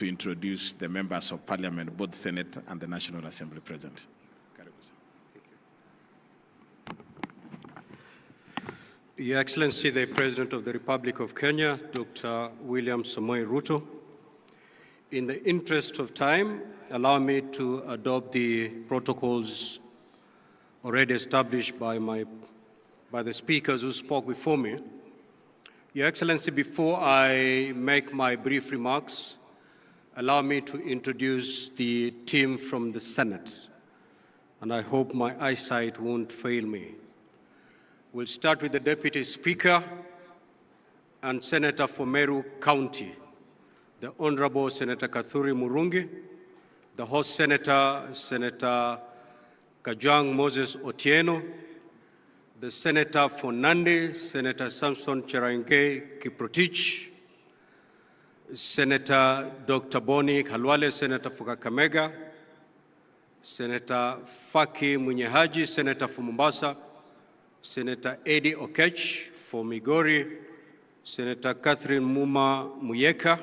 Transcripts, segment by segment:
to introduce the members of Parliament, both Senate and the National Assembly present. Your Excellency, the President of the Republic of Kenya, Dr. William Samoei Ruto, in the interest of time, allow me to adopt the protocols already established by the speakers who spoke before me. Your Excellency, before I make my brief remarks, allow me to introduce the team from the Senate, and I hope my eyesight won't fail me. We'll start with the Deputy Speaker and Senator for Meru County, the Honorable Senator Kathuri Murungi, the host Senator, Senator Kajwang Moses Otieno, the Senator for Nandi, Senator Samson Cherargei Kiprotich, Senator Dr. Boni Khalwale, Senator for Kakamega, Senator Faki Munyehaji, Senator for Mombasa, Senator Eddie Okech for Migori, Senator Catherine Muma Muyeka,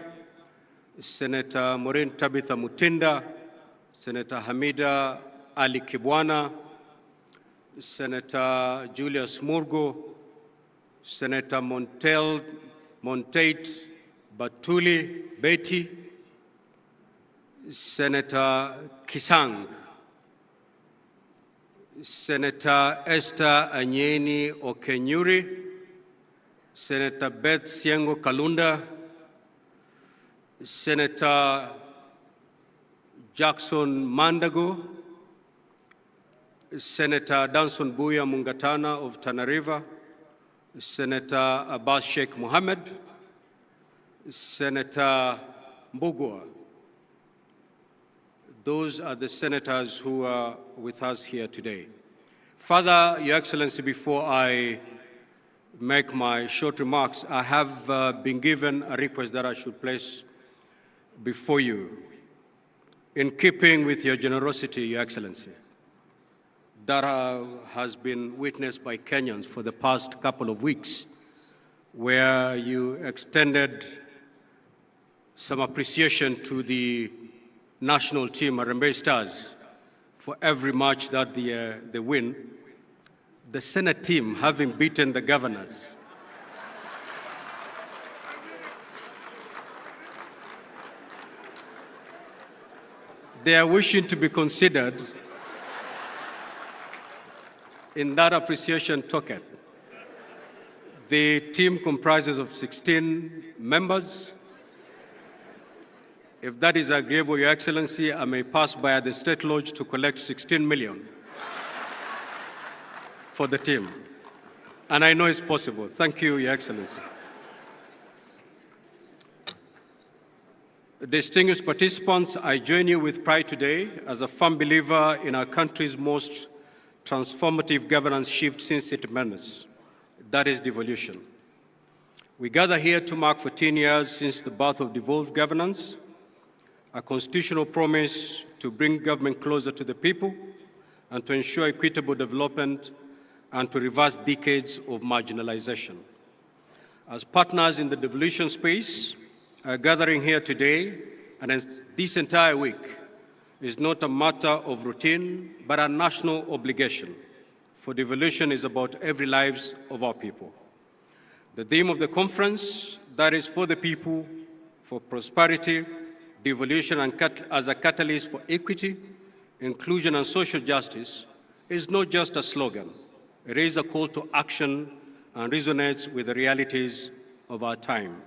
Senator Maureen Tabitha Mutinda, Senator Hamida Ali Kibwana, Senator Julius Murgo, Senator Montate Batuli Betty, Senator Kisang, Senator Esther Anyeni Okenyuri, Senator Beth Siengo Kalunda, Senator Jackson Mandago, Senator Danson Buya Mungatana of Tana River, Senator Abbas Sheikh Mohammed, Senator Mbugua. Those are the senators who are with us here today. Further, Your Excellency, before I make my short remarks, I have been given a request that I should place before you, in keeping with your generosity, Your Excellency, that has been witnessed by Kenyans for the past couple of weeks, where you extended some appreciation to the national team, Harambee Stars, for every match that they win. The Senate team, having beaten the governors, they are wishing to be considered in that appreciation token. The team comprises of 16 members. If that is agreeable, Your Excellency, I may pass by the State Lodge to collect 16 million for the team. And I know it's possible. Thank you, Your Excellency. Distinguished participants, I join you with pride today as a firm believer in our country's most transformative governance shift since independence. That is devolution. We gather here to mark 14 years since the birth of devolved governance, a constitutional promise to bring government closer to the people and to ensure equitable development and to reverse decades of marginalization. As partners in the devolution space, our gathering here today and this entire week is not a matter of routine, but a national obligation. For devolution is about every lives of our people. The theme of the conference, that is for the people, for prosperity, devolution as a catalyst for equity, inclusion, and social justice, is not just a slogan. It is a call to action and resonates with the realities of our time.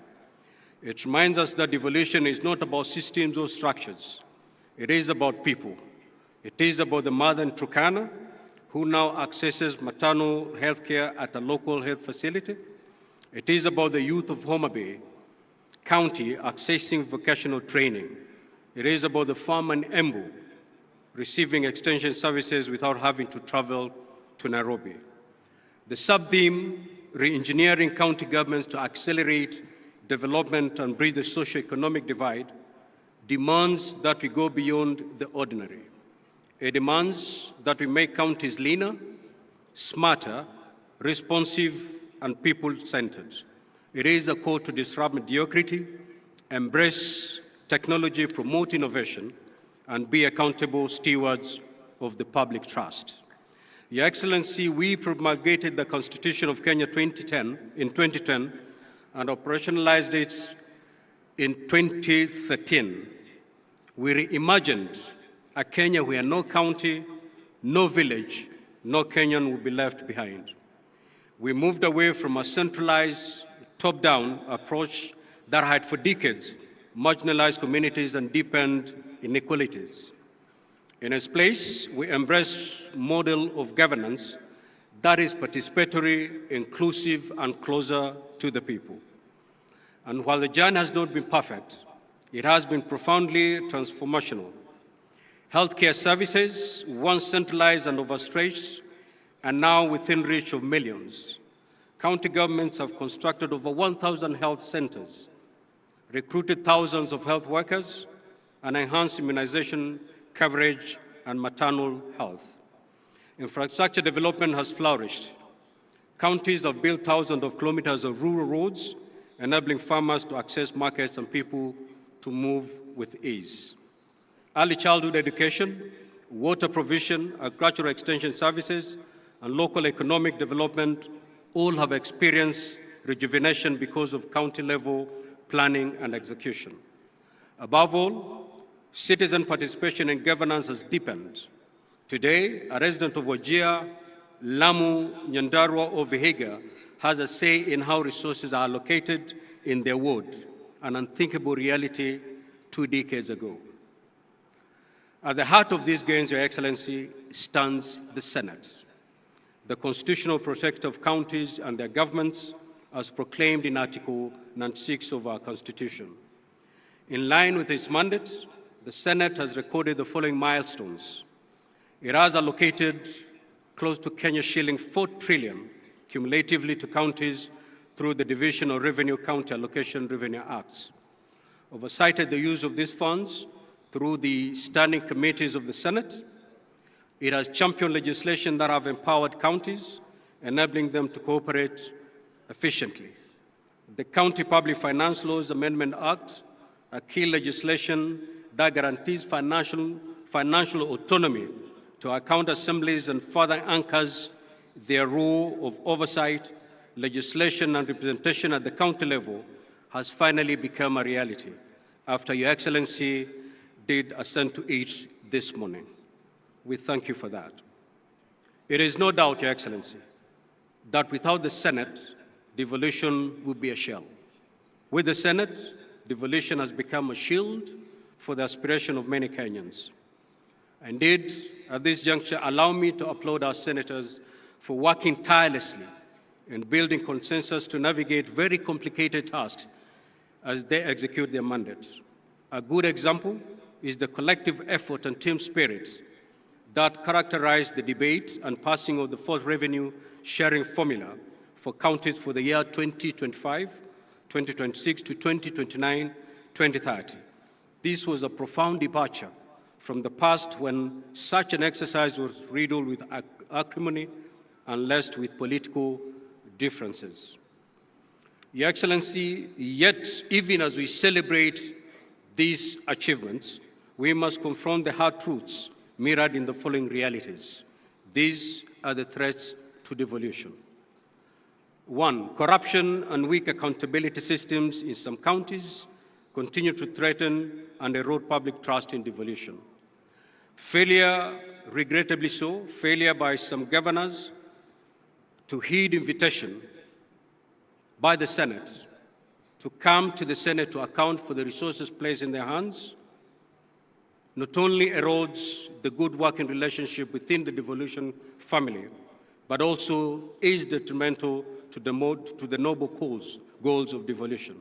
It reminds us that devolution is not about systems or structures. It is about people. It is about the mother in Turkana who now accesses maternal health care at a local health facility. It is about the youth of Homa Bay County accessing vocational training. It is about the farmer in Embu receiving extension services without having to travel to Nairobi. The sub-theme, re-engineering county governments to accelerate development and bridge the socio-economic divide, demands that we go beyond the ordinary. It demands that we make counties leaner, smarter, responsive, and people-centered. It is a call to disrupt mediocrity, embrace technology, promote innovation, and be accountable stewards of the public trust. Your Excellency, we promulgated the Constitution of Kenya in 2010 and operationalized it in 2013. We reimagined a Kenya where no county, no village, no Kenyan would be left behind. We moved away from a centralized, top-down approach that had for decades marginalized communities and deepened inequalities. In its place, we embrace a model of governance that is participatory, inclusive, and closer to the people. And while the journey has not been perfect, it has been profoundly transformational. Healthcare services, once centralized and overstretched, are now within reach of millions. County governments have constructed over 1,000 health centers, recruited thousands of health workers, and enhanced immunization coverage and maternal health. Infrastructure development has flourished. Counties have built thousands of kilometers of rural roads, enabling farmers to access markets and people to move with ease. Early childhood education, water provision, agricultural extension services, and local economic development all have experienced rejuvenation because of county-level planning and execution. Above all, citizen participation in governance has deepened. Today, a resident of Wajir, Lamu, Nyandarua, or Vihiga has a say in how resources are allocated in their ward, an unthinkable reality 2 decades ago. At the heart of these gains, Your Excellency, stands the Senate, the constitutional protector of counties and their governments, as proclaimed in Article 96 of our Constitution. In line with its mandate, the Senate has recorded the following milestones. It has allocated close to Kenya shilling 4 trillion cumulatively to counties through the Division of Revenue County Allocation Revenue Acts. Oversighted the use of these funds through the standing committees of the Senate. It has championed legislation that have empowered counties, enabling them to cooperate efficiently. The County Public Finance Laws Amendment Act, a key legislation that guarantees financial autonomy to our county assemblies and further anchors their role of oversight, legislation, and representation at the county level, has finally become a reality after Your Excellency did assent to it this morning. We thank you for that. It is no doubt, Your Excellency, that without the Senate, devolution would be a shell. With the Senate, devolution has become a shield for the aspiration of many Kenyans. Indeed, at this juncture, allow me to applaud our senators for working tirelessly in building consensus to navigate very complicated tasks as they execute their mandates. A good example is the collective effort and team spirit that characterized the debate and passing of the fourth revenue sharing formula for counties for the year 2025, 2026 to 2029, 2030. This was a profound departure from the past when such an exercise was riddled with acrimony and laced with political differences. Your Excellency, yet even as we celebrate these achievements, we must confront the hard truths mirrored in the following realities. These are the threats to devolution. 1, corruption and weak accountability systems in some counties continue to threaten and erode public trust in devolution. Failure, regrettably so, failure by some governors to heed invitation by the Senate to come to the Senate to account for the resources placed in their hands not only erodes the good working relationship within the devolution family, but also is detrimental to the noble goals of devolution.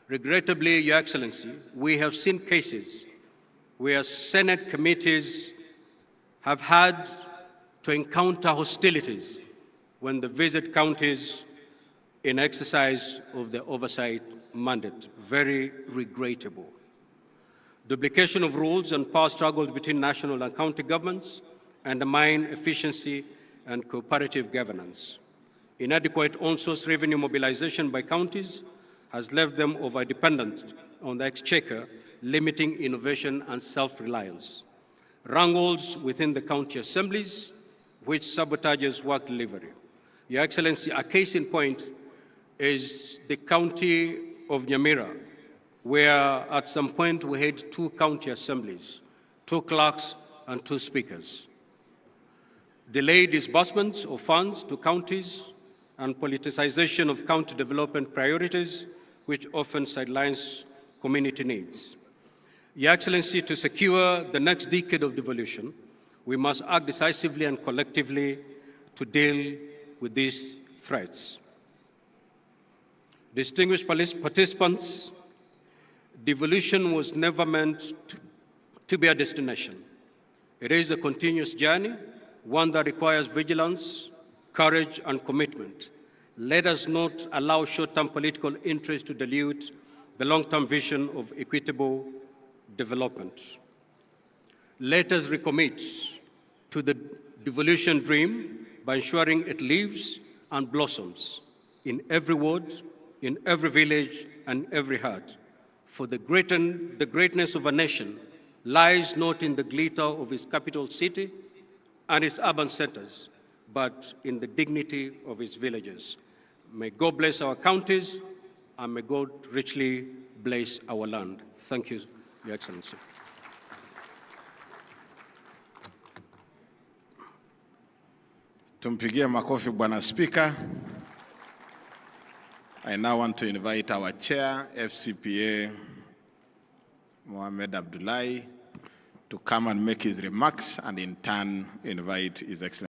Regrettably, Your Excellency, we have seen cases where Senate committees have had to encounter hostilities when they visit counties in exercise of the oversight mandate. Very regrettable. Duplication of rules and power struggles between national and county governments undermine efficiency and cooperative governance. Inadequate on-source revenue mobilization by counties has left them over-dependent on the exchequer, limiting innovation and self-reliance. Wrangles within the county assemblies, which sabotages work delivery. Your Excellency, a case in point is the county of Nyamira, where at some point we had 2 county assemblies, 2 clerks and 2 speakers. Delayed disbursements of funds to counties and politicization of county development priorities, which often sidelines community needs. Your Excellency, to secure the next decade of devolution, we must act decisively and collectively to deal with these threats. Distinguished participants, devolution was never meant to be a destination. It is a continuous journey, one that requires vigilance, courage, and commitment. Let us not allow short-term political interest to dilute the long-term vision of equitable development. Let us recommit to the devolution dream by ensuring it lives and blossoms in every ward, in every village, and every heart. For the greatness of a nation lies not in the glitter of its capital city and its urban centers, but in the dignity of its villages. May God bless our counties, and may God richly bless our land. Thank you, Your Excellency. Tumpigie makofi Bwana Speaker. I now want to invite our chair, FCPA Mohamed Abdullahi, to come and make his remarks, and in turn invite His Excellency